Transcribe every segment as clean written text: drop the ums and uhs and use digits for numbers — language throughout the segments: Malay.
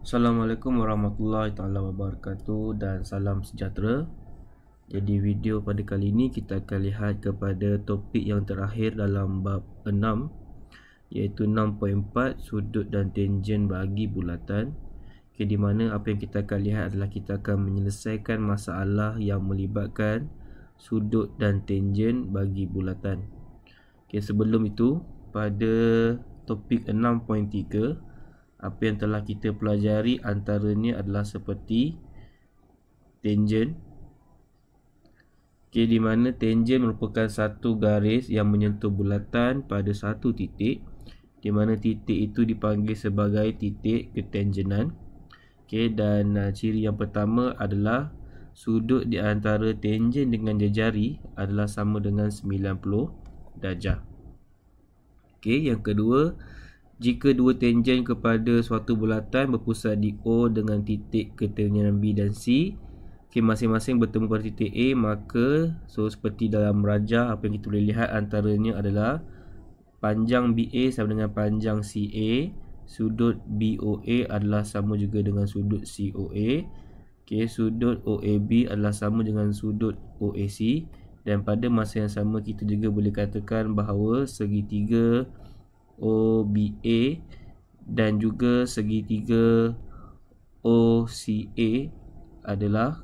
Assalamualaikum warahmatullahi taala wabarakatuh dan salam sejahtera. Jadi video pada kali ini kita akan lihat kepada topik yang terakhir dalam bab 6, iaitu 6.4 sudut dan tangen bagi bulatan. Di mana apa yang kita akan lihat adalah kita akan menyelesaikan masalah yang melibatkan sudut dan tangen bagi bulatan. Sebelum itu, pada topik 6.3, apa yang telah kita pelajari antaranya adalah seperti tangen. Di mana tangen merupakan satu garis yang menyentuh bulatan pada satu titik, di mana titik itu dipanggil sebagai titik ketangenan. Dan ciri yang pertama adalah sudut di antara tangen dengan jejari adalah sama dengan 90 darjah. Yang kedua, jika dua tangen kepada suatu bulatan berpusat di O dengan titik ketangenan B dan C, masing-masing bertemu pada titik A, maka seperti dalam rajah, apa yang kita boleh lihat antaranya adalah panjang BA sama dengan panjang CA, sudut BOA adalah sama juga dengan sudut COA, sudut OAB adalah sama dengan sudut OAC, dan pada masa yang sama kita juga boleh katakan bahawa segitiga OBA dan juga segitiga OCA adalah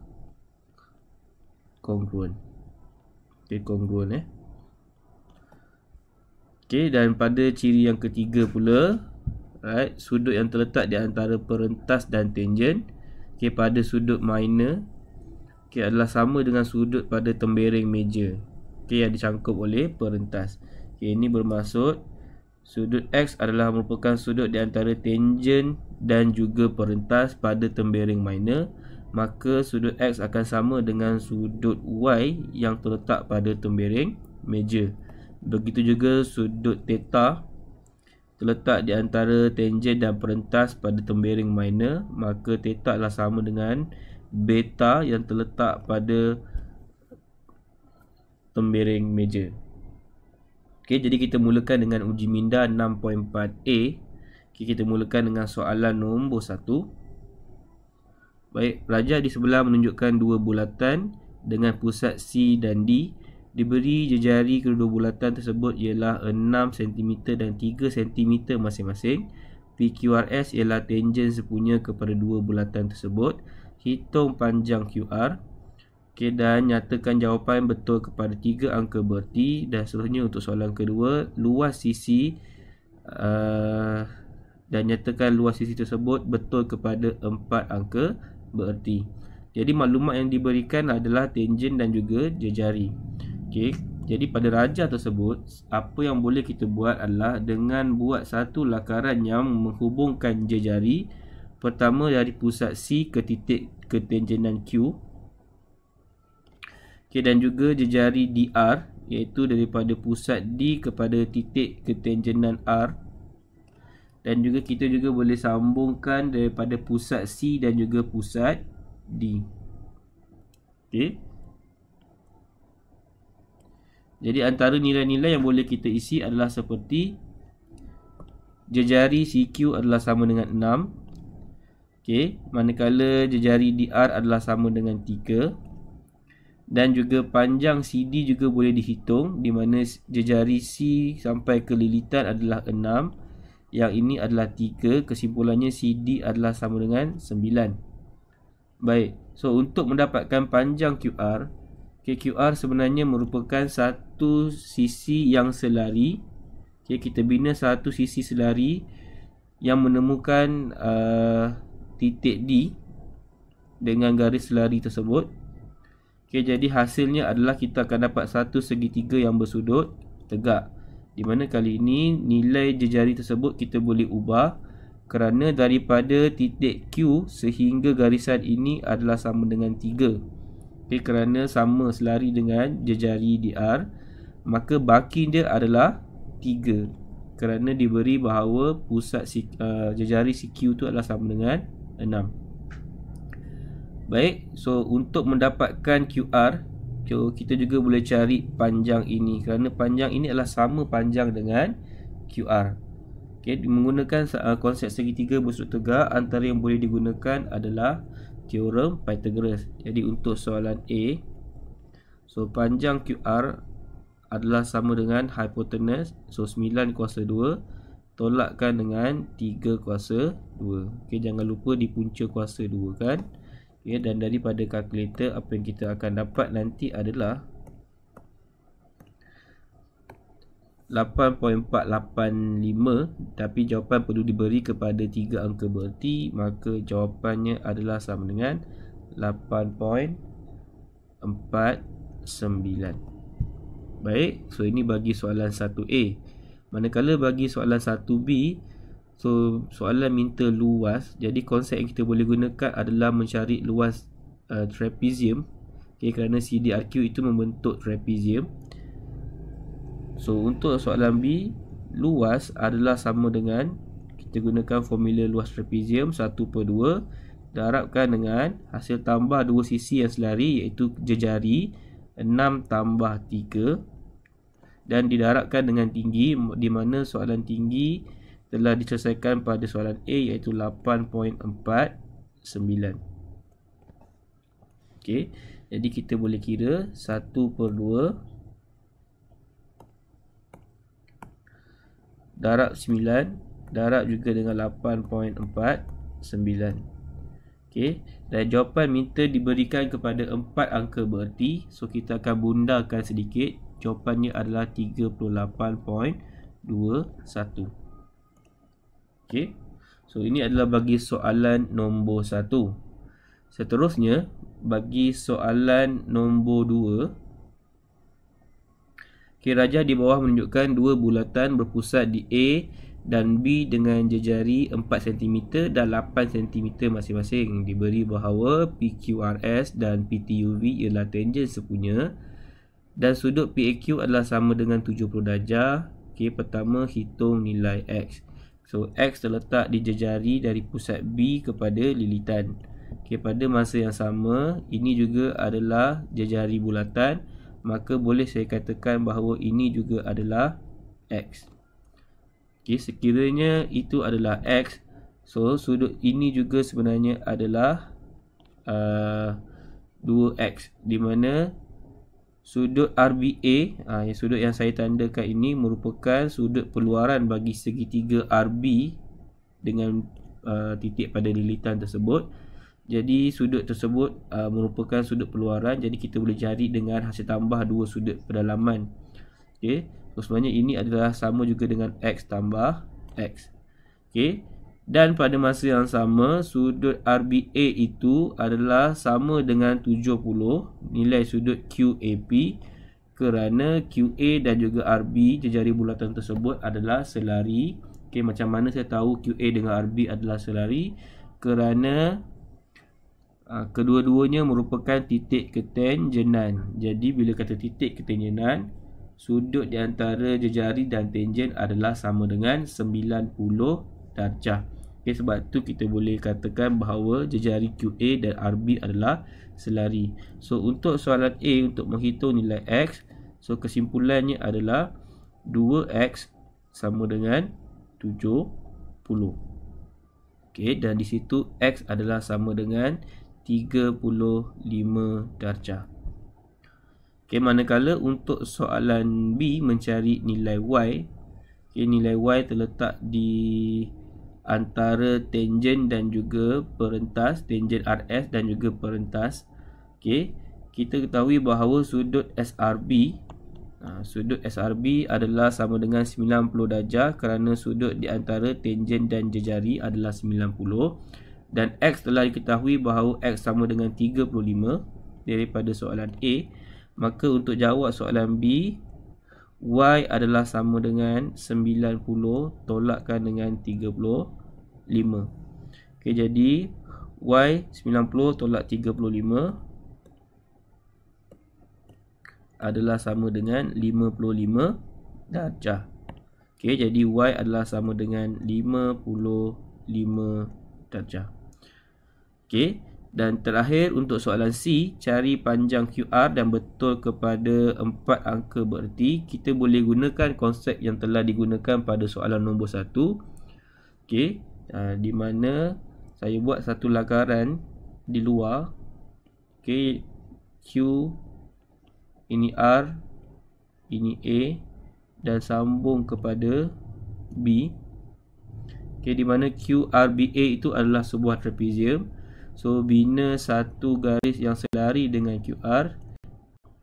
kongruen. Kongruen. Dan pada ciri yang ketiga pula, sudut yang terletak di antara perentas dan tangen pada sudut minor adalah sama dengan sudut pada tembering meja yang dicangkup oleh perentas. Ini bermaksud sudut X adalah merupakan sudut di antara tangen dan juga perentas pada tembering minor, maka sudut X akan sama dengan sudut Y yang terletak pada tembering meja. Begitu juga sudut theta terletak di antara tangen dan perentas pada tembering minor, maka theta adalah sama dengan beta yang terletak pada tembering meja. Jadi kita mulakan dengan uji minda 6.4a. Kita mulakan dengan soalan nombor 1. Baik, rajah di sebelah menunjukkan dua bulatan dengan pusat C dan D. Diberi jejari kedua bulatan tersebut ialah 6 cm dan 3 cm masing-masing. PQRS ialah tangen sepunya kepada dua bulatan tersebut. Hitung panjang QR. Dan nyatakan jawapan betul kepada 3 angka bererti. Dan seterusnya untuk soalan kedua, luas sisi dan nyatakan luas sisi tersebut betul kepada 4 angka bererti. Jadi maklumat yang diberikan adalah tangen dan juga jejari. Jadi pada rajah tersebut, apa yang boleh kita buat adalah dengan buat satu lakaran yang menghubungkan jejari. Pertama dari pusat C ke titik ketangenan Q, dan juga jejari DR, iaitu daripada pusat D kepada titik ketangenan R, dan juga kita juga boleh sambungkan daripada pusat C dan juga pusat D. Jadi antara nilai-nilai yang boleh kita isi adalah seperti jejari CQ adalah sama dengan 6, manakala jejari DR adalah sama dengan 3. Dan juga panjang CD juga boleh dihitung, di mana jejari C sampai ke lilitan adalah 6. Yang ini adalah 3. Kesimpulannya CD adalah sama dengan 9. Baik, so untuk mendapatkan panjang QR, QR sebenarnya merupakan satu sisi yang selari. Kita bina satu sisi selari yang menemukan titik D dengan garis selari tersebut. Jadi hasilnya adalah kita akan dapat satu segitiga yang bersudut tegak, di mana kali ini nilai jejari tersebut kita boleh ubah kerana daripada titik Q sehingga garisan ini adalah sama dengan 3. Kerana sama selari dengan jejari DR, maka baki dia adalah 3 kerana diberi bahawa pusat jejari CQ itu adalah sama dengan 6. Baik, so untuk mendapatkan QR, kita juga boleh cari panjang ini kerana panjang ini adalah sama panjang dengan QR. Okay, menggunakan konsep segitiga bersudut tegak, antara yang boleh digunakan adalah teorem Pythagoras. Jadi untuk soalan A, so panjang QR adalah sama dengan hipotenus, so 9 kuasa 2 tolakkan dengan 3 kuasa 2. Okay, jangan lupa di punca kuasa 2 kan. Okay, dan daripada kalkulator apa yang kita akan dapat nanti adalah 8.485, tapi jawapan perlu diberi kepada 3 angka bererti, maka jawapannya adalah sama dengan 8.49. Baik, so ini bagi soalan 1A. Manakala bagi soalan 1B, so soalan minta luas. Jadi konsep yang kita boleh gunakan adalah mencari luas trapezium. Okay, kerana CDRQ itu membentuk trapezium. So untuk soalan B, luas adalah sama dengan, kita gunakan formula luas trapezium 1/2 darabkan dengan hasil tambah dua sisi yang selari iaitu jejari 6 tambah 3 dan didarabkan dengan tinggi, di mana soalan tinggi telah diselesaikan pada soalan A iaitu 8.49. Okey, jadi kita boleh kira 1/2 darab 9 darab juga dengan 8.49. Okey, dan jawapan minta diberikan kepada 4 angka bererti. So kita akan bundarkan sedikit. Jawapannya adalah 38.21. Okey, so ini adalah bagi soalan nombor 1. Seterusnya bagi soalan nombor 2, rajah di bawah menunjukkan dua bulatan berpusat di A dan B dengan jejari 4 cm dan 8 cm masing-masing. Diberi bahawa PQRS dan PTUV ialah tangen sepunya dan sudut PAQ adalah sama dengan 70 darjah. Okay, pertama hitung nilai X. So X terletak di jejari dari pusat B kepada lilitan. Okay, pada masa yang sama, ini juga adalah jejari bulatan, maka boleh saya katakan bahawa ini juga adalah X. Okay, sekiranya itu adalah X, so sudut ini juga sebenarnya adalah 2X, di mana sudut RBA, sudut yang saya tandakan ini merupakan sudut peluaran bagi segitiga RB dengan titik pada lilitan tersebut. Jadi sudut tersebut merupakan sudut peluaran. Jadi kita boleh cari dengan hasil tambah dua sudut pedalaman. Okey, so sebenarnya ini adalah sama juga dengan X tambah X. Okey, dan pada masa yang sama sudut RBA itu adalah sama dengan 70 nilai sudut QAP, kerana QA dan juga RB jejari bulatan tersebut adalah selari. Okey, macam mana saya tahu QA dengan RB adalah selari? Kerana kedua-duanya merupakan titik ketangenan. Jadi bila kata titik ketangenan, sudut di antara jejari dan tangen adalah sama dengan 90 darjah. Okay, sebab tu kita boleh katakan bahawa jejari QA dan RB adalah selari. So untuk soalan A, untuk menghitung nilai X, so kesimpulannya adalah 2X sama dengan 70. Okay, dan di situ X adalah sama dengan 35 darjah. Okay, manakala untuk soalan B mencari nilai Y, okay, nilai Y terletak di antara tangen dan juga perentas, tangen RS dan juga perentas. Okay, kita ketahui bahawa sudut SRB, sudut SRB adalah sama dengan 90 darjah kerana sudut di antara tangen dan jejari adalah 90. Dan X telah diketahui bahawa X sama dengan 35 daripada soalan A. Maka untuk jawab soalan B, Y adalah sama dengan 90 tolakkan dengan 35. Okay, jadi Y 90 tolak 35 adalah sama dengan 55 darjah. Okay, jadi Y adalah sama dengan 55 darjah. Okey, dan terakhir untuk soalan C, cari panjang QR dan betul kepada 4 angka bererti. Kita boleh gunakan konsep yang telah digunakan pada soalan nombor 1. Okey, di mana saya buat satu lakaran di luar. Okey, Q ini R, ini A dan sambung kepada B. Okey, di mana QRBA itu adalah sebuah trapezium. So bina satu garis yang selari dengan QR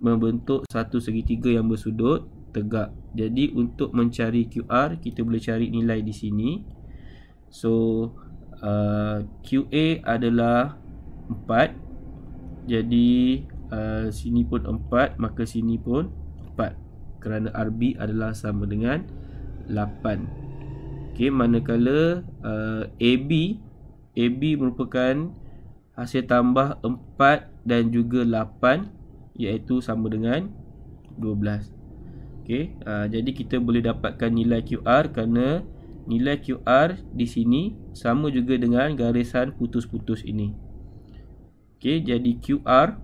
membentuk satu segitiga yang bersudut tegak. Jadi untuk mencari QR, kita boleh cari nilai di sini. So QA adalah 4. Jadi sini pun 4, maka sini pun 4, kerana RB adalah sama dengan 8. Okey, manakala AB merupakan hasil tambah 4 dan juga 8, iaitu sama dengan 12. Okey, jadi kita boleh dapatkan nilai QR kerana nilai QR di sini sama juga dengan garisan putus-putus ini. Okey, jadi QR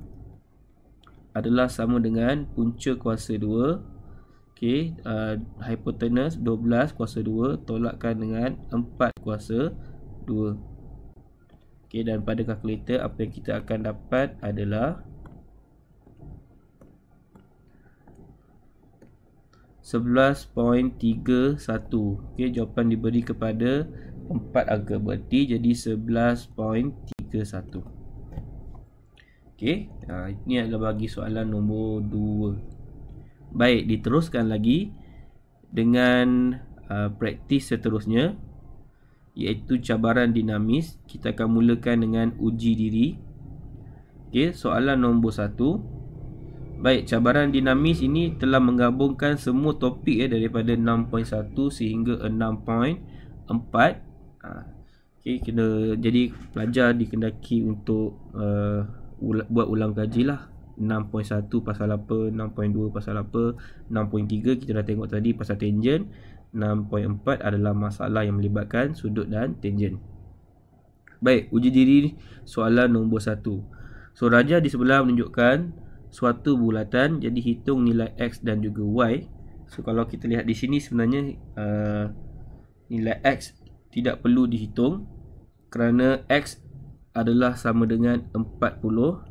adalah sama dengan punca kuasa 2. Okey, hipotenus 12 kuasa 2 tolakkan dengan 4 kuasa 2. Okey, dan pada kalkulator apa yang kita akan dapat adalah 11.31. Okey, jawapan diberi kepada 4 angka, berarti jadi 11.31. Okey, ini adalah bagi soalan nombor 2. Baik, diteruskan lagi dengan praktis seterusnya, iaitu cabaran dinamis. Kita akan mulakan dengan uji diri. Okey, soalan nombor 1. Baik, cabaran dinamis ini telah menggabungkan semua topik daripada 6.1 sehingga 6.4. Okey, jadi pelajar dikendaki untuk buat ulang kaji lah. 6.1 pasal apa, 6.2 pasal apa, 6.3 kita dah tengok tadi pasal tangent, 6.4 adalah masalah yang melibatkan sudut dan tangent. Baik, uji diri soalan nombor 1. So rajah di sebelah menunjukkan suatu bulatan, jadi hitung nilai X dan juga Y. So kalau kita lihat di sini sebenarnya nilai X tidak perlu dihitung kerana X adalah sama dengan 40.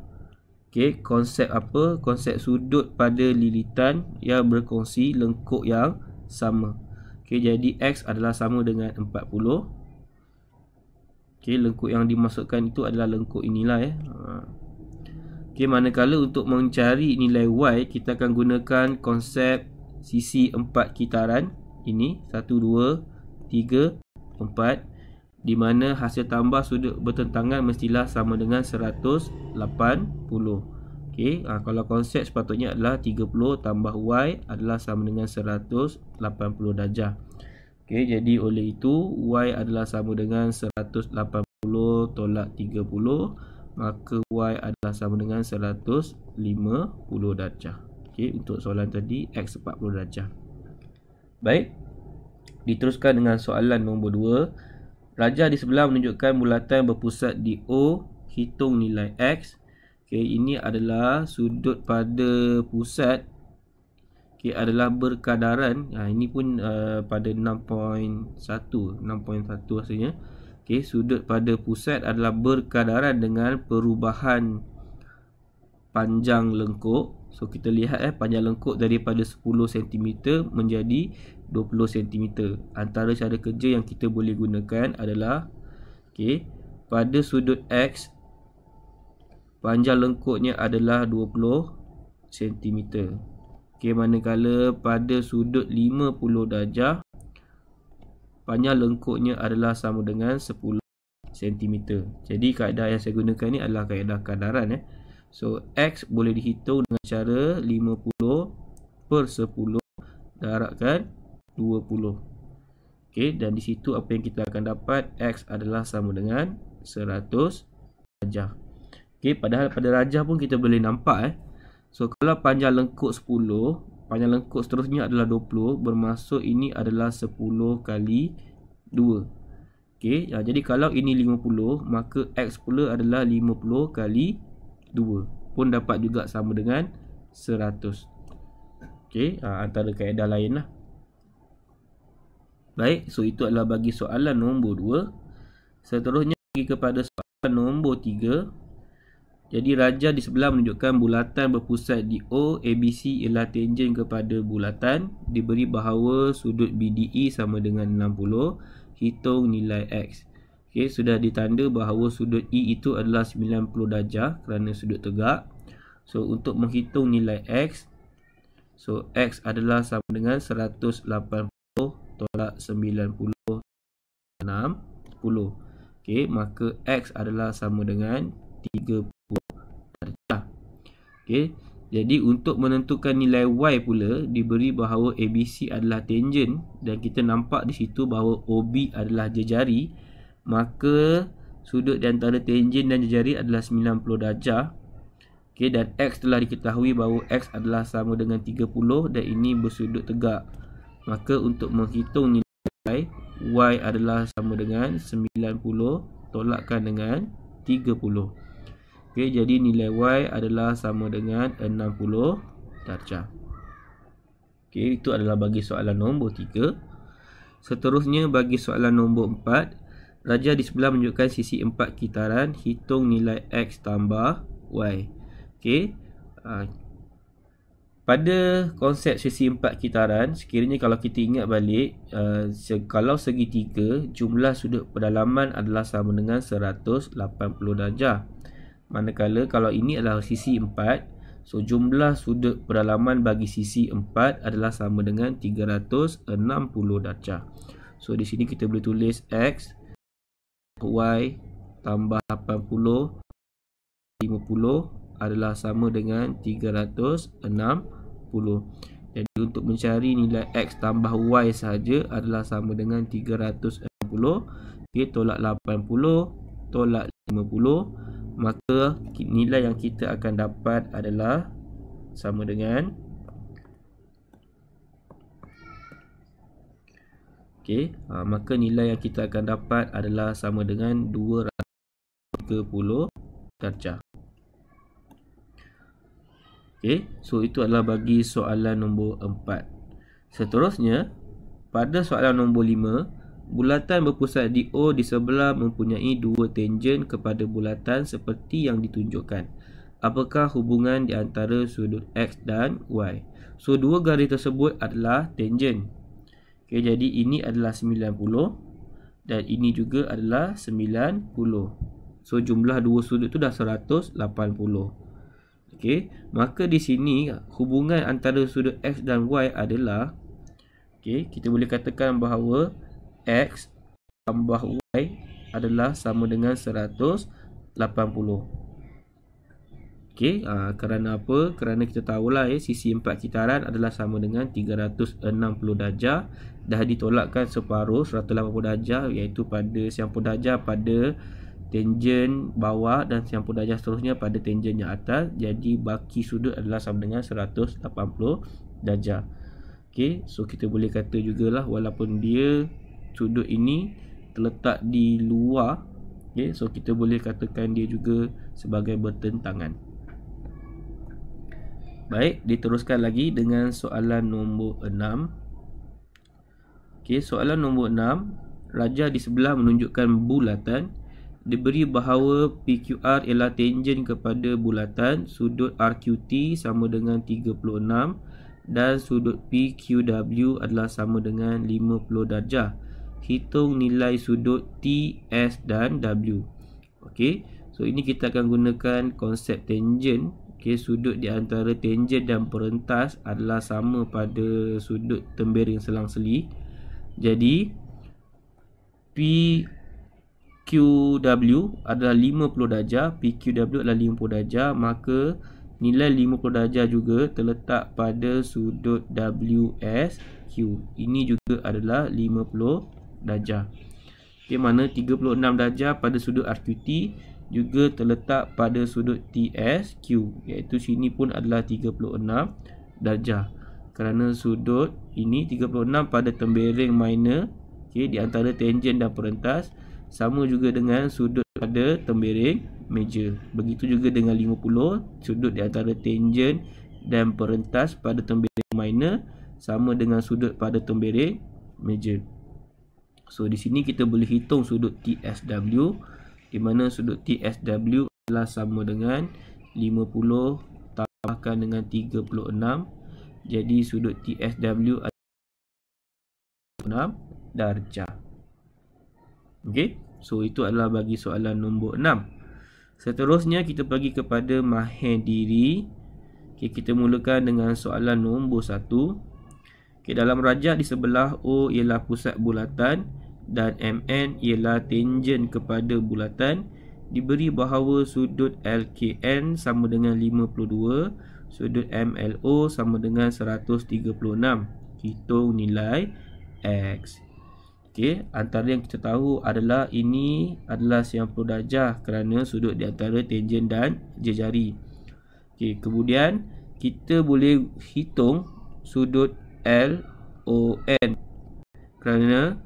Okey, konsep apa? Konsep sudut pada lilitan yang berkongsi lengkuk yang sama. Okey, jadi X adalah sama dengan 40. Okey, lengkuk yang dimasukkan itu adalah lengkuk inilah ya. Okey, manakala untuk mencari nilai Y, kita akan gunakan konsep sisi 4 kitaran. Ini 1, 2, 3, 4. Di mana hasil tambah sudut bertentangan mestilah sama dengan 180. Okey, kalau konsep sepatutnya adalah 30 tambah Y adalah sama dengan 180 darjah. Okey, jadi oleh itu Y adalah sama dengan 180 tolak 30, maka Y adalah sama dengan 150 darjah. Okey, untuk soalan tadi X 40 darjah. Baik, diteruskan dengan soalan nombor 2. Rajah di sebelah menunjukkan bulatan berpusat di O, hitung nilai X. Okey, ini adalah sudut pada pusat. Okey, adalah berkadaran. Ini pun pada 6.1 rasanya. Okey, sudut pada pusat adalah berkadaran dengan perubahan panjang lengkuk. So kita lihat panjang lengkuk daripada 10 cm menjadi 20 cm. Antara cara kerja yang kita boleh gunakan adalah pada sudut X panjang lengkuknya adalah 20 cm. Manakala pada sudut 50 darjah panjang lengkuknya adalah sama dengan 10 cm. Jadi kaedah yang saya gunakan ni adalah kaedah kadaran. So X boleh dihitung dengan cara 50 per 10 darabkan 20. Okey, dan di situ apa yang kita akan dapat, X adalah sama dengan 100 darjah. Okey, padahal pada rajah pun kita boleh nampak So kalau panjang lengkuk 10, panjang lengkuk seterusnya adalah 20, bermaksud ini adalah 10 kali 2. Okey, jadi kalau ini 50, maka X pula adalah 50 kali 2, pun dapat juga sama dengan 100. Okey, antara kaedah lain lah. Baik, so itu adalah bagi soalan nombor 2. Seterusnya pergi kepada soalan nombor 3. Jadi raja di sebelah menunjukkan bulatan berpusat di O, ABC ialah tangen kepada bulatan. Diberi bahawa sudut BDE sama dengan 60. Hitung nilai X. Okey, sudah ditanda bahawa sudut E itu adalah 90 darjah kerana sudut tegak. So untuk menghitung nilai X, so X adalah sama dengan 180 tolak 90 60. Okey, maka X adalah sama dengan 30 darjah. Okey, jadi untuk menentukan nilai Y pula, diberi bahawa ABC adalah tangen dan kita nampak di situ bahawa OB adalah jejari, maka sudut di antara tangen dan jejari adalah 90 darjah. Okey, dan X telah diketahui bahawa X adalah sama dengan 30 dan ini bersudut tegak. Maka untuk menghitung nilai Y adalah sama dengan 90 tolakkan dengan 30. Okey, jadi nilai Y adalah sama dengan 60 darjah. Okey, itu adalah bagi soalan nombor 3. Seterusnya bagi soalan nombor 4. Raja di sebelah menunjukkan sisi 4 kitaran. Hitung nilai X tambah Y. Okey, pada konsep sisi 4 kitaran, sekiranya kalau kita ingat balik, kalau segitiga, jumlah sudut pedalaman adalah sama dengan 180 darjah. Manakala kalau ini adalah sisi 4, so jumlah sudut pedalaman bagi sisi 4 adalah sama dengan 360 darjah. So di sini kita boleh tulis X, Y tambah 80, 50 adalah sama dengan 360. Jadi untuk mencari nilai X tambah Y sahaja adalah sama dengan 360. Okey, tolak 80 tolak 50, maka nilai yang kita akan dapat adalah sama dengan maka nilai yang kita akan dapat adalah sama dengan 230 darjah. Okey, so itu adalah bagi soalan nombor 4. Seterusnya, pada soalan nombor 5, bulatan berpusat di O di sebelah mempunyai dua tangen kepada bulatan seperti yang ditunjukkan. Apakah hubungan di antara sudut X dan Y? So, dua garis tersebut adalah tangen. Okey, jadi ini adalah 90 dan ini juga adalah 90. So, jumlah dua sudut tu dah 180. Okey, maka di sini hubungan antara sudut X dan Y adalah, okey, kita boleh katakan bahawa X tambah Y adalah sama dengan 180. Okey, kerana apa? Kerana kita tahulah sisi 4 kitaran adalah sama dengan 360 darjah. Dah ditolakkan separuh 180 darjah, iaitu pada 90 darjah pada tangen bawah dan 90 darjah seterusnya pada tangen yang atas. Jadi baki sudut adalah sama dengan 180 darjah. Okey, so kita boleh kata jugalah walaupun dia sudut ini terletak di luar, okey, so kita boleh katakan dia juga sebagai bertentangan. Baik, diteruskan lagi dengan soalan nombor 6. Okey, soalan nombor 6, raja di sebelah menunjukkan bulatan. Diberi bahawa PQR ialah tangen kepada bulatan, sudut RQT sama dengan 36 dan sudut PQW adalah sama dengan 50 darjah. Hitung nilai sudut T, S dan W. Okey, so ini kita akan gunakan konsep tangen. Okey, sudut di antara tangen dan perentas adalah sama pada sudut tembering selang-seli. Jadi PQW adalah 50 darjah, PQW adalah 50 darjah, maka nilai 50 darjah juga terletak pada sudut WSQ. Ini juga adalah 50 darjah. Okey, mana 36 darjah pada sudut RQT juga terletak pada sudut TSQ, iaitu sini pun adalah 36 darjah. Kerana sudut ini 36 pada tembering minor, okey, di antara tangen dan perentas, sama juga dengan sudut pada tembering major. Begitu juga dengan 50, sudut di antara tangen dan perentas pada tembering minor sama dengan sudut pada tembering major. So di sini kita boleh hitung sudut TSW, di mana sudut TSW adalah sama dengan 50 tambahkan dengan 36. Jadi sudut TSW adalah 6 darjah. Okey, so itu adalah bagi soalan nombor 6. Seterusnya kita pergi kepada Mahediri. Okay, kita mulakan dengan soalan nombor 1. Okay, dalam rajah di sebelah O ialah pusat bulatan dan MN ialah tangen kepada bulatan. Diberi bahawa sudut LKN sama dengan 52, sudut MLO sama dengan 136. Hitung nilai X. Okay, antara yang kita tahu adalah ini adalah 90 darjah kerana sudut di antara tangen dan jejari. Okay, kemudian kita boleh hitung sudut LON kerana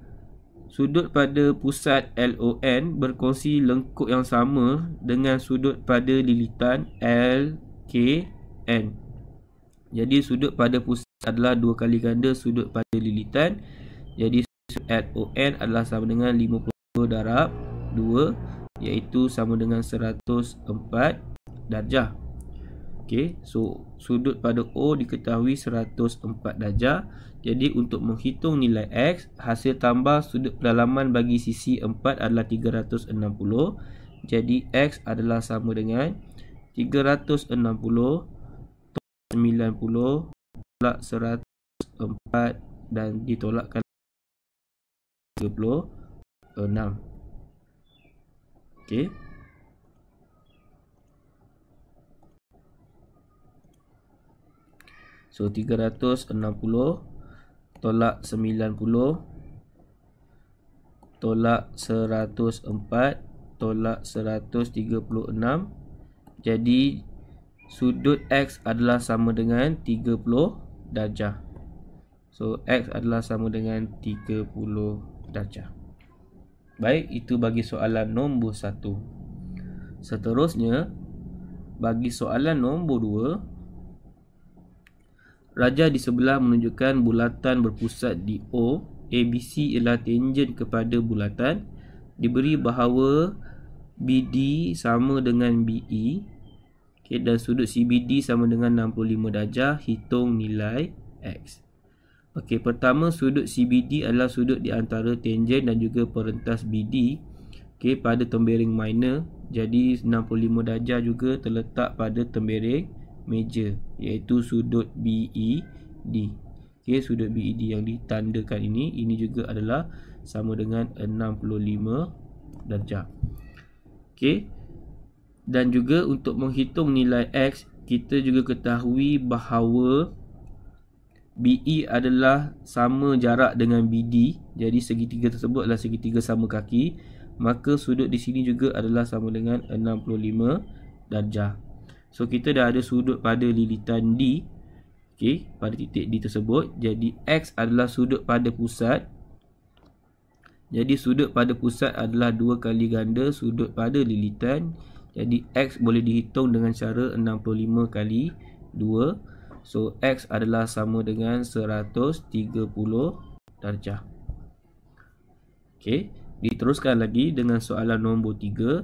sudut pada pusat LON berkongsi lengkuk yang sama dengan sudut pada lilitan LKN. Jadi sudut pada pusat adalah 2 kali ganda sudut pada lilitan. Jadi LON adalah sama dengan 50 darab 2, iaitu sama dengan 104 darjah. Okey, so sudut pada O diketahui 104 darjah. Jadi untuk menghitung nilai X, hasil tambah sudut pedalaman bagi sisi 4 adalah 360. Jadi X adalah sama dengan 360 tolak 90 tolak 104 dan ditolakkan 36. Okey. So 360 tolak 90 tolak 104 tolak 136. Jadi sudut X adalah sama dengan 30 darjah. So X adalah sama dengan 30 darjah. Baik, itu bagi soalan nombor 1. Seterusnya, bagi soalan nombor 2, rajah di sebelah menunjukkan bulatan berpusat di O. ABC ialah tangen kepada bulatan. Diberi bahawa BD sama dengan BE. Okay, dan sudut CBD sama dengan 65 darjah. Hitung nilai X. Okey, pertama sudut CBD adalah sudut di antara tangen dan juga perentas BD. Okey, pada tembering minor. Jadi 65 darjah juga terletak pada tembering major, iaitu sudut BED. Okey, sudut BED yang ditandakan ini juga adalah sama dengan 65 darjah. Okey. Dan juga untuk menghitung nilai X, kita juga ketahui bahawa BE adalah sama jarak dengan BD. Jadi segitiga tersebut adalah segitiga sama kaki. Maka sudut di sini juga adalah sama dengan 65 darjah. So kita dah ada sudut pada lilitan D. Okey, pada titik D tersebut. Jadi X adalah sudut pada pusat. Jadi sudut pada pusat adalah 2 kali ganda sudut pada lilitan. Jadi X boleh dihitung dengan cara 65 kali 2. So X adalah sama dengan 130 darjah. Okey, diteruskan lagi dengan soalan nombor 3.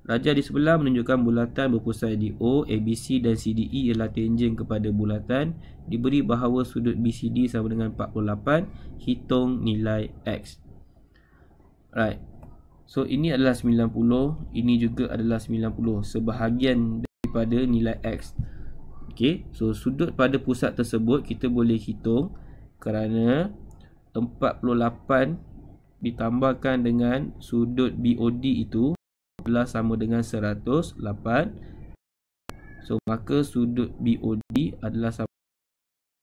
Rajah di sebelah menunjukkan bulatan berpusat di O. ABC dan CDE ialah tangen kepada bulatan. Diberi bahawa sudut BCD sama dengan 48. Hitung nilai X. Right. So ini adalah 90. Ini juga adalah 90. Sebahagian daripada nilai X. Okey, so sudut pada pusat tersebut kita boleh hitung kerana 48 ditambahkan dengan sudut BOD itu adalah sama dengan 108. So maka sudut BOD adalah sama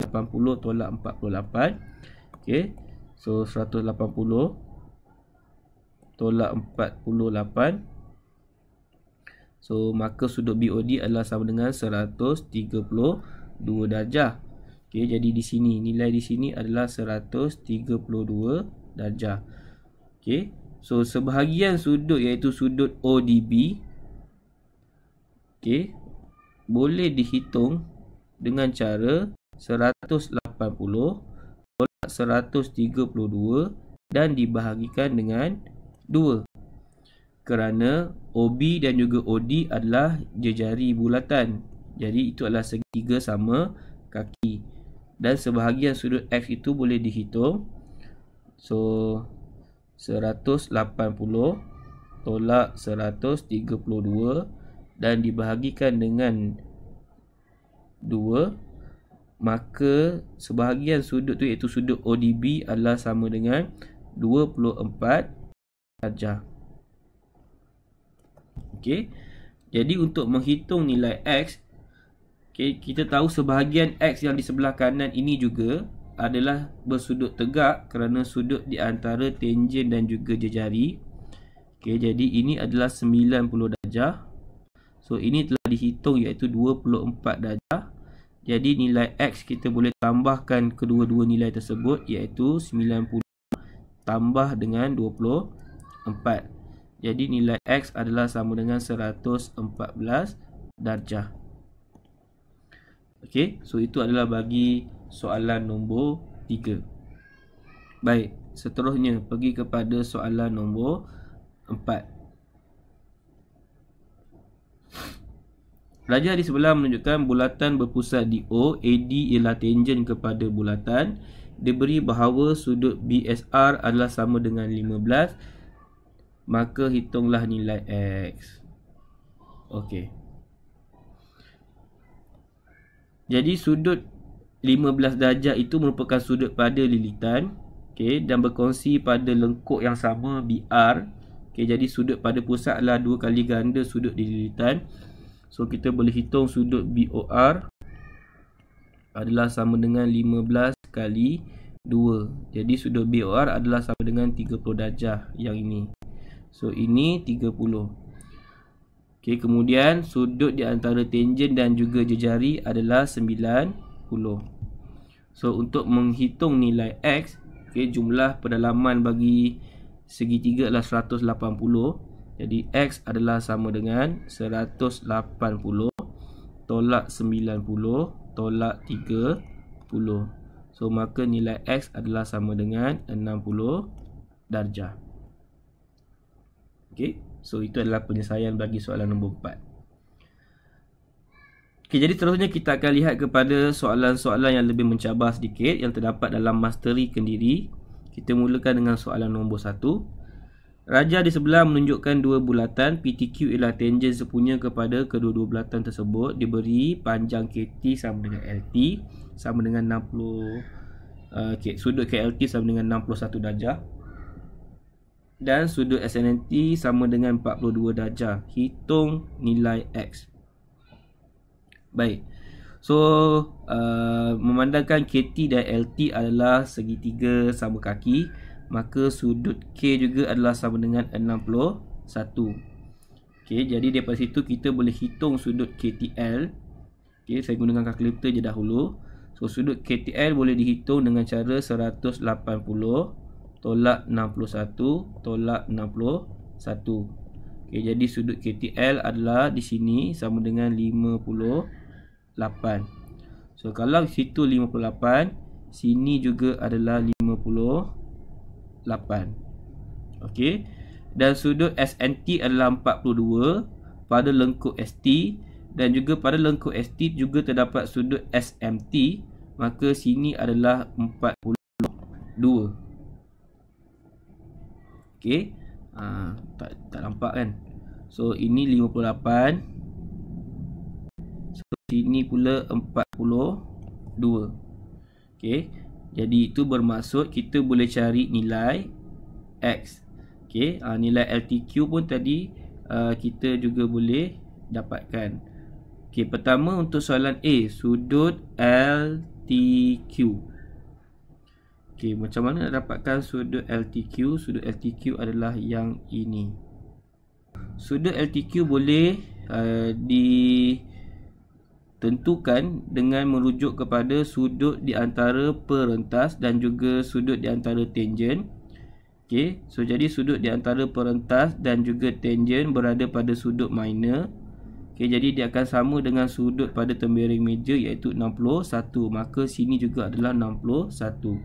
80 tolak 48. Okey, so 180 tolak 48. So maka sudut BOD adalah sama dengan 132 darjah. Okey, jadi di sini nilai di sini adalah 132 darjah. Okey, so sebahagian sudut iaitu sudut ODB, okey, boleh dihitung dengan cara 180 tolak 132 dan dibahagikan dengan 2. Kerana OB dan juga OD adalah jejari bulatan. Jadi itu adalah segitiga sama kaki. Dan sebahagian sudut X itu boleh dihitung. So 180 tolak 132 dan dibahagikan dengan 2, maka sebahagian sudut tu iaitu sudut ODB adalah sama dengan 24 darjah. Okey. Jadi untuk menghitung nilai X, kita tahu sebahagian X yang di sebelah kanan ini juga adalah bersudut tegak kerana sudut di antara tangen dan juga jejari. Jadi ini adalah 90 darjah. So ini telah dihitung iaitu 24 darjah. Jadi nilai X kita boleh tambahkan kedua-dua nilai tersebut iaitu 90 tambah dengan 24. Jadi nilai X adalah sama dengan 114 darjah. Okey, so itu adalah bagi soalan nombor 3. Baik, seterusnya pergi kepada soalan nombor 4. Rajah di sebelah menunjukkan bulatan berpusat di O, AD ialah tangen kepada bulatan. Diberi bahawa sudut BSR adalah sama dengan 15. Maka hitunglah nilai X. Okey. Jadi sudut 15 darjah itu merupakan sudut pada lilitan. Okey, dan berkongsi pada lengkuk yang sama BR. Okey, jadi sudut pada pusat adalah 2 kali ganda sudut di lilitan. So kita boleh hitung sudut BOR adalah sama dengan 15 kali 2. Jadi sudut BOR adalah sama dengan 30 darjah yang ini. So ini 30. Okey, kemudian sudut di antara tangen dan juga jejari adalah 90. So untuk menghitung nilai X, okey, jumlah pedalaman bagi segitiga adalah 180. Jadi X adalah sama dengan 180 tolak 90 tolak 30. So maka nilai X adalah sama dengan 60 darjah. Okey, so itu adalah penyelesaian bagi soalan nombor 4. Okey, jadi seterusnya kita akan lihat kepada soalan-soalan yang lebih mencabar sedikit yang terdapat dalam Masteri Kendiri. Kita mulakan dengan soalan nombor 1. Rajah di sebelah menunjukkan dua bulatan. PTQ ialah tangen sepunya kepada kedua-dua bulatan tersebut. Diberi panjang KT sama dengan LT sama dengan 60. Sudut KLT sama dengan 61 darjah. Dan sudut SNNT sama dengan 42 darjah. Hitung nilai X. Baik. So memandangkan KT dan LT adalah segitiga sama kaki, maka sudut K juga adalah sama dengan 61. Okey, jadi daripada situ kita boleh hitung sudut KTL. Okey, saya gunakan kalkulator je dahulu. So sudut KTL boleh dihitung dengan cara 180 tolak 61 tolak 61. Okey, jadi sudut KTL adalah di sini sama dengan 58. So kalau situ 58, sini juga adalah 58. Okey, dan sudut SNT adalah 42 pada lengkuk ST, dan juga pada lengkuk ST juga terdapat sudut SMT, maka sini adalah 42. Okey, tak nampak kan? So ini 58. So sini pula 42. Okey, jadi itu bermaksud kita boleh cari nilai X. Okey, nilai LTQ pun tadi kita juga boleh dapatkan. Okey, pertama untuk soalan A, sudut LTQ. Okey, macam mana nak dapatkan sudut LTQ? Sudut LTQ adalah yang ini. Sudut LTQ boleh ditentukan dengan merujuk kepada sudut di antara perentas dan juga sudut di antara tangen. Okey, so jadi sudut di antara perentas dan juga tangen berada pada sudut minor. Okey, jadi dia akan sama dengan sudut pada tembereng meja iaitu 61. Maka sini juga adalah 61.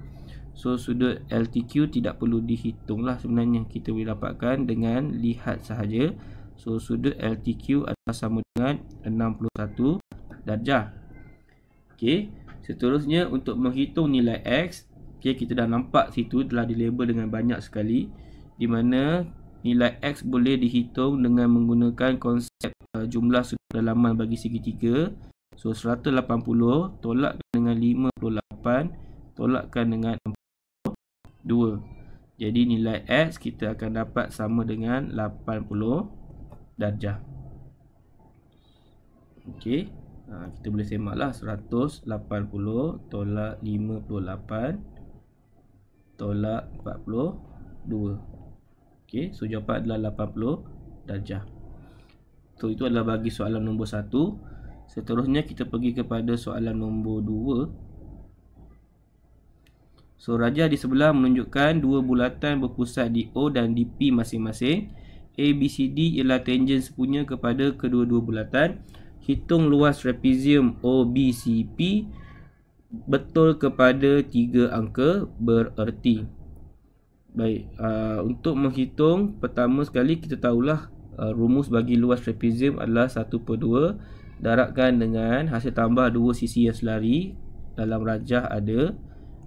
So sudut LTQ tidak perlu dihitung lah sebenarnya, kita boleh dapatkan dengan lihat sahaja. So sudut LTQ adalah sama dengan 61 darjah. Okey, seterusnya untuk menghitung nilai X, okey, kita dah nampak situ telah dilabel dengan banyak sekali, di mana nilai X boleh dihitung dengan menggunakan konsep jumlah sudut dalaman bagi segitiga. So 180 tolakkan dengan 58 tolakkan dengan 42. Jadi nilai X kita akan dapat sama dengan 80 darjah. Okey, kita boleh semaklah 180 tolak 58 tolak 42. Okey, so jawapan adalah 80 darjah. So itu adalah bagi soalan nombor 1. Seterusnya kita pergi kepada soalan nombor 2. So rajah di sebelah menunjukkan dua bulatan berpusat di O dan di P masing-masing. ABCD ialah tangen sepunya kepada kedua-dua bulatan. Hitung luas trapezium OBCP betul kepada 3 angka bererti. Baik, untuk menghitung, pertama sekali kita tahulah rumus bagi luas trapezium adalah 1/2 darabkan dengan hasil tambah dua sisi yang selari dalam rajah ada,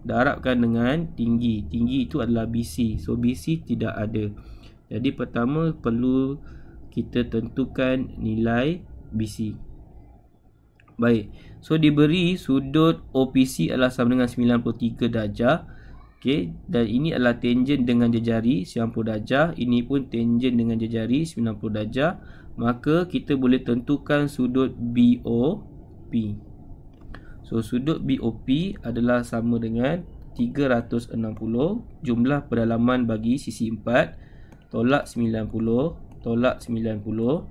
darabkan dengan tinggi. Tinggi itu adalah BC. So BC tidak ada. Jadi pertama perlu kita tentukan nilai BC. Baik. So diberi sudut OPC adalah sama dengan 93 darjah. Okey, dan ini adalah tangen dengan jejari 90 darjah, ini pun tangen dengan jejari 90 darjah. Maka kita boleh tentukan sudut BOP. So sudut BOP adalah sama dengan 360 jumlah pedalaman bagi sisi 4 tolak 90 tolak 90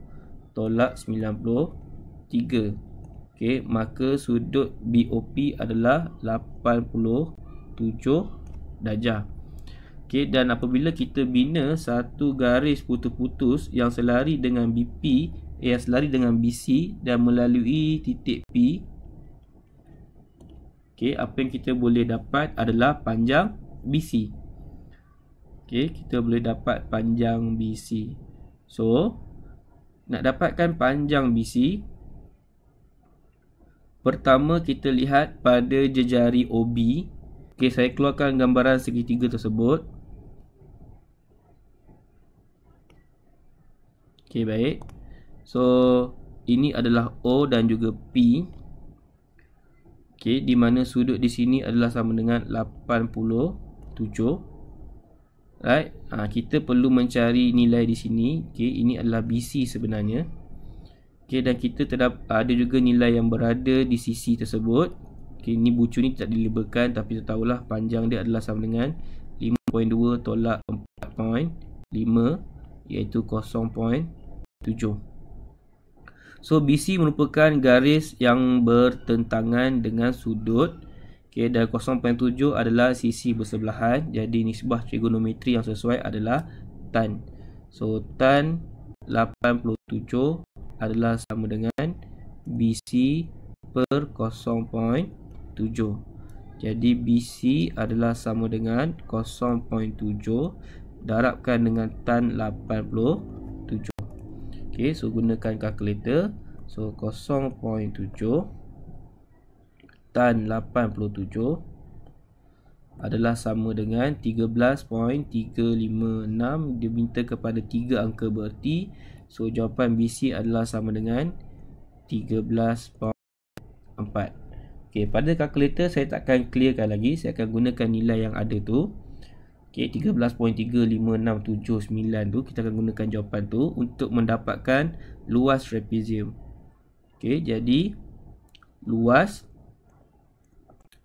tolak 93. Okey, maka sudut BOP adalah 87 darjah. Okey, dan apabila kita bina satu garis putus-putus yang selari dengan BP, yang selari dengan BC dan melalui titik P, okey, apa yang kita boleh dapat adalah panjang BC. Okey, kita boleh dapat panjang BC. So, nak dapatkan panjang BC, pertama kita lihat pada jejari OB. Okey, saya keluarkan gambaran segitiga tersebut. Okey, baik. So, ini adalah O dan juga P. Okey, di mana sudut di sini adalah sama dengan 87. Right? Kita perlu mencari nilai di sini. Okey, ini adalah BC sebenarnya. Okey, dan kita ada juga nilai yang berada di sisi tersebut. Okey, ini bucu ni tidak dilabelkan, tapi kita tahulah panjang dia adalah sama dengan 5.2 tolak 4.5 iaitu 0.7. So BC merupakan garis yang bertentangan dengan sudut. Okey, dan 0.7 adalah sisi bersebelahan. Jadi nisbah trigonometri yang sesuai adalah tan. So tan 87 adalah sama dengan BC per 0.7. Jadi BC adalah sama dengan 0.7 darabkan dengan tan 87. Okey, so gunakan kalkulator. So 0.7 tan 87 adalah sama dengan 13.356 diminta kepada 3 angka bererti. So jawapan BC adalah sama dengan 13.4. Okey, pada kalkulator saya takkan clearkan lagi, saya akan gunakan nilai yang ada tu. Okey, 13.35679 tu kita akan gunakan jawapan tu untuk mendapatkan luas trapezium. Okey, jadi luas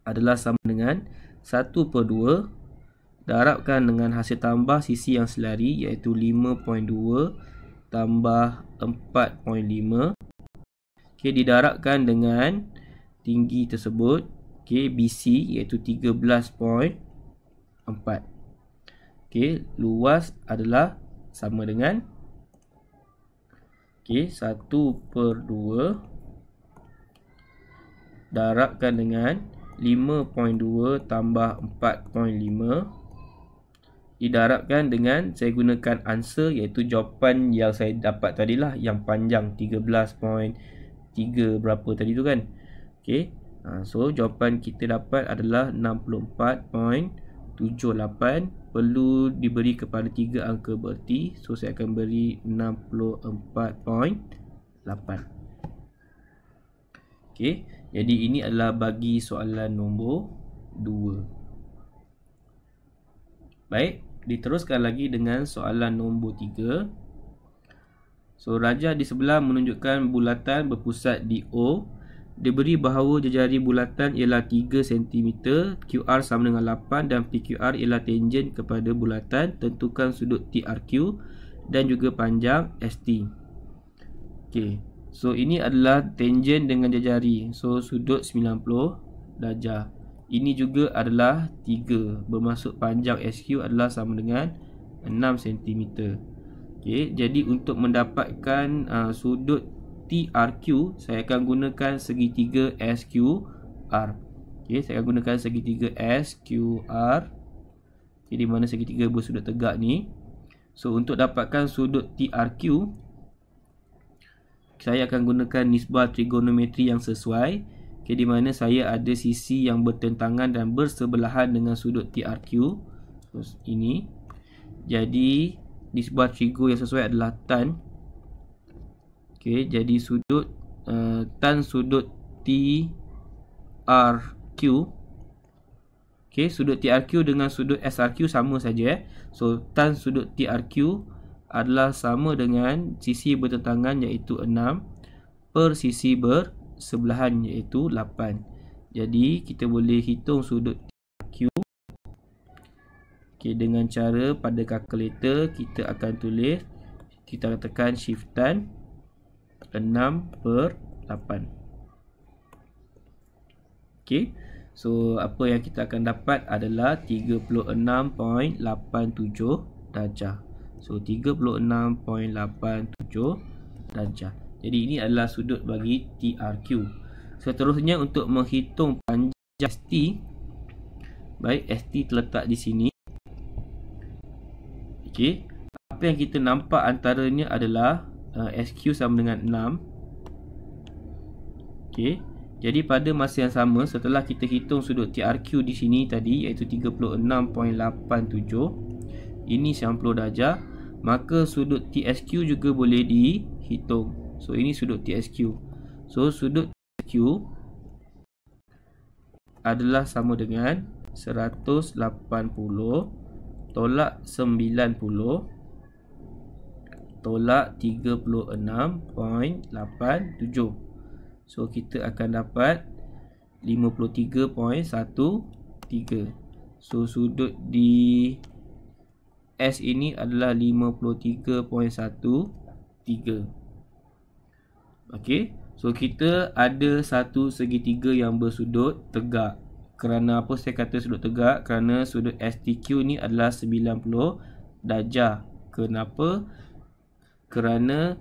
adalah sama dengan 1/2 darabkan dengan hasil tambah sisi yang selari iaitu 5.2 tambah 4.5. Okey, didarabkan dengan tinggi tersebut, okey, BC iaitu 13.4. Okey, luas adalah sama dengan, okey, 1/2 darabkan dengan 5.2 tambah 4.5 didarabkan dengan saya gunakan answer, iaitu jawapan yang saya dapat tadi lah, yang panjang 13.3 berapa tadi tu kan. Okey. So jawapan kita dapat adalah 64.78, perlu diberi kepada 3 angka bererti. So saya akan beri 64.8. Okey. Jadi ini adalah bagi soalan nombor 2. Baik, diteruskan lagi dengan soalan nombor 3. So rajah di sebelah menunjukkan bulatan berpusat di O. Diberi bahawa jejari bulatan ialah 3 cm, QR sama dengan 8 dan PQR ialah tangen kepada bulatan. Tentukan sudut TRQ dan juga panjang ST. Okey. So ini adalah tangen dengan jejari. So sudut 90 darjah. Ini juga adalah 3, bermaksud panjang SQ adalah sama dengan 6 cm. Okey, jadi untuk mendapatkan sudut TRQ, saya akan gunakan segitiga SQR. Okey, saya akan gunakan segitiga SQR. Okay, di mana segitiga bersudut tegak ni. So untuk dapatkan sudut TRQ, saya akan gunakan nisbah trigonometri yang sesuai. Okay, di mana saya ada sisi yang bertentangan dan bersebelahan dengan sudut TRQ. Terus ini. Jadi nisbah trigo yang sesuai adalah tan. Okay, jadi sudut tan sudut TRQ. Okay, sudut TRQ dengan sudut SRQ sama saja. So tan sudut TRQ adalah sama dengan sisi bertentangan iaitu 6 per sisi bersebelahan iaitu 8. Jadi kita boleh hitung sudut TRQ. Okay, dengan cara pada kalkulator kita akan tulis, kita tekan shiftan 6 per 8. Okay, so apa yang kita akan dapat adalah 36.87 darjah. So 36.87 darjah. Jadi ini adalah sudut bagi TRQ. Seterusnya untuk menghitung panjang ST. Baik, ST terletak di sini. Okey, apa yang kita nampak antaranya adalah SQ sama dengan 6. Okey, jadi pada masa yang sama setelah kita hitung sudut TRQ di sini tadi iaitu 36.87, ini 90 darjah, maka sudut TSQ juga boleh dihitung. So ini sudut TSQ. So sudut TSQ adalah sama dengan 180 tolak 90 tolak 36.87. So kita akan dapat 53.13. So sudut di S ini adalah 53.13. Okey, so kita ada satu segitiga yang bersudut tegak. Kerana apa saya kata sudut tegak? Kerana sudut STQ ni adalah 90 darjah. Kenapa? Kerana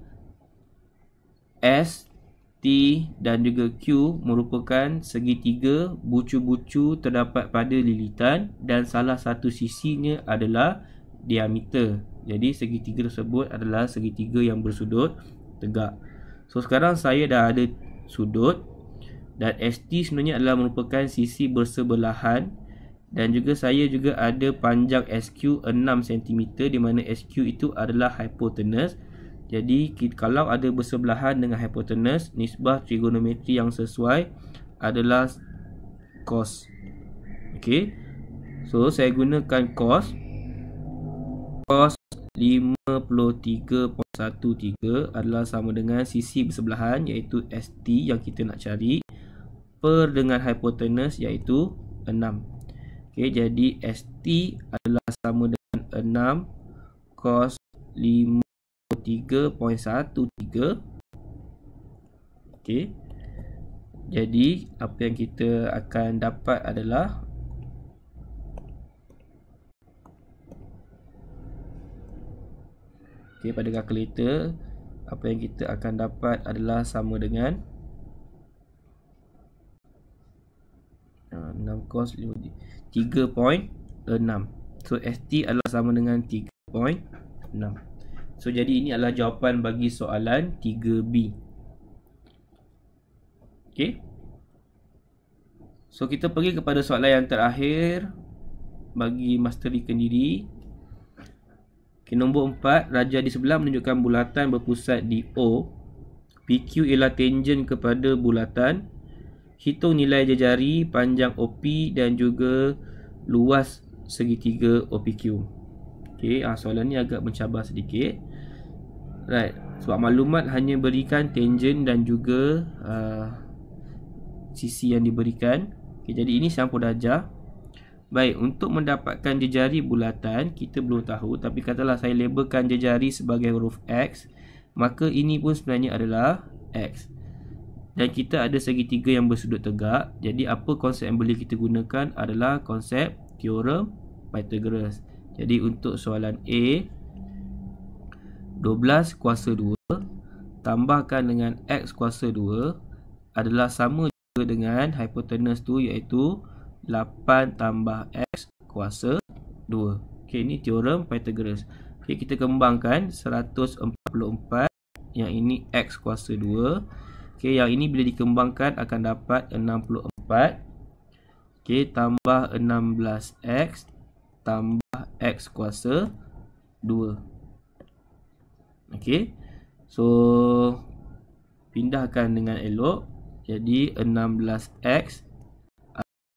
S, T dan juga Q merupakan segitiga bucu-bucu terdapat pada lilitan dan salah satu sisinya adalah diameter. Jadi segitiga tersebut adalah segitiga yang bersudut tegak. So sekarang saya dah ada sudut dan ST sebenarnya adalah merupakan sisi bersebelahan dan juga saya juga ada panjang SQ 6 cm di mana SQ itu adalah hypotenuse. Jadi kalau ada bersebelahan dengan hypotenuse, nisbah trigonometri yang sesuai adalah cos. Okey. So saya gunakan cos 53.13 adalah sama dengan sisi bersebelahan iaitu ST yang kita nak cari per dengan hypotenuse iaitu 6. Okey, jadi ST adalah sama dengan 6 cos 53.13. Okey. Jadi apa yang kita akan dapat adalah pada kalkulator apa yang kita akan dapat adalah sama dengan 6 cos 3.6. So ST adalah sama dengan 3.6. So jadi ini adalah jawapan bagi soalan 3B. Okay. So kita pergi kepada soalan yang terakhir bagi masterikan diri. Okay, nombor 4, raja di sebelah menunjukkan bulatan berpusat di O. PQ ialah tangen kepada bulatan. Hitung nilai jejari, panjang OP dan juga luas segitiga OPQ. Okay, soalan ni agak mencabar sedikit. Right, sebab maklumat hanya berikan tangen dan juga sisi yang diberikan. Okay, jadi ini sampul darjah. Baik, untuk mendapatkan jejari bulatan, kita belum tahu. Tapi katalah saya labelkan jejari sebagai huruf X, maka ini pun sebenarnya adalah X. Dan kita ada segitiga yang bersudut tegak. Jadi apa konsep yang boleh kita gunakan adalah konsep teorem Pythagoras. Jadi untuk soalan A, 12 kuasa 2 tambahkan dengan X kuasa 2 adalah sama juga dengan hipotenus tu, iaitu 8 tambah X kuasa 2. Okay, ini teorem Pythagoras. Okay, kita kembangkan 144, yang ini X kuasa 2. Okay, yang ini bila dikembangkan akan dapat 64. Okay, tambah 16X tambah X kuasa 2. Okay, so pindahkan dengan elok. Jadi 16X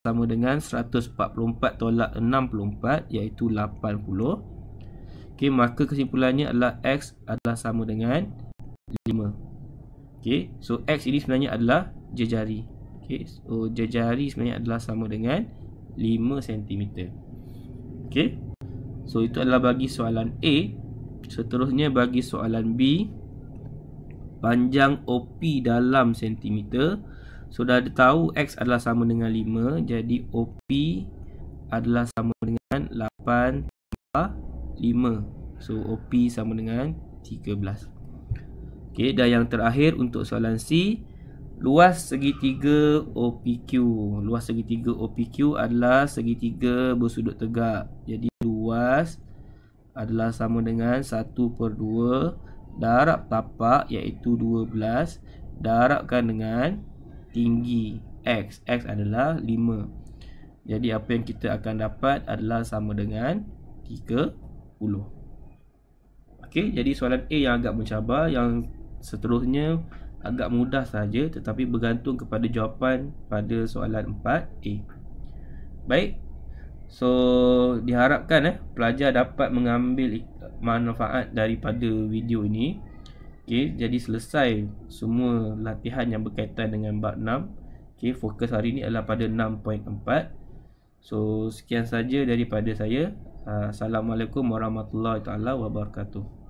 sama dengan 144 tolak 64, iaitu 80. Okay, maka kesimpulannya adalah X adalah sama dengan 5. Okay, so X ini sebenarnya adalah jejari. Okay, so jejari sebenarnya adalah sama dengan 5 cm. Okay, so itu adalah bagi soalan A. Seterusnya bagi soalan B, panjang OP dalam sentimeter. So dah tahu X adalah sama dengan 5, jadi OP adalah sama dengan 8 tambah 5. So OP sama dengan 13. Okay, dan yang terakhir untuk soalan C, luas segitiga OPQ. Luas segitiga OPQ adalah segitiga bersudut tegak. Jadi luas adalah sama dengan 1/2 darab tapak, iaitu 12, darabkan dengan tinggi X. X adalah 5. Jadi apa yang kita akan dapat adalah sama dengan 30. Okay, jadi soalan A yang agak mencabar. Yang seterusnya agak mudah saja, tetapi bergantung kepada jawapan pada soalan 4A. Baik, so diharapkan pelajar dapat mengambil manfaat daripada video ini. Okay, jadi selesai semua latihan yang berkaitan dengan bab 6. Okay, fokus hari ini adalah pada 6.4. So sekian saja daripada saya. Assalamualaikum warahmatullahi wabarakatuh.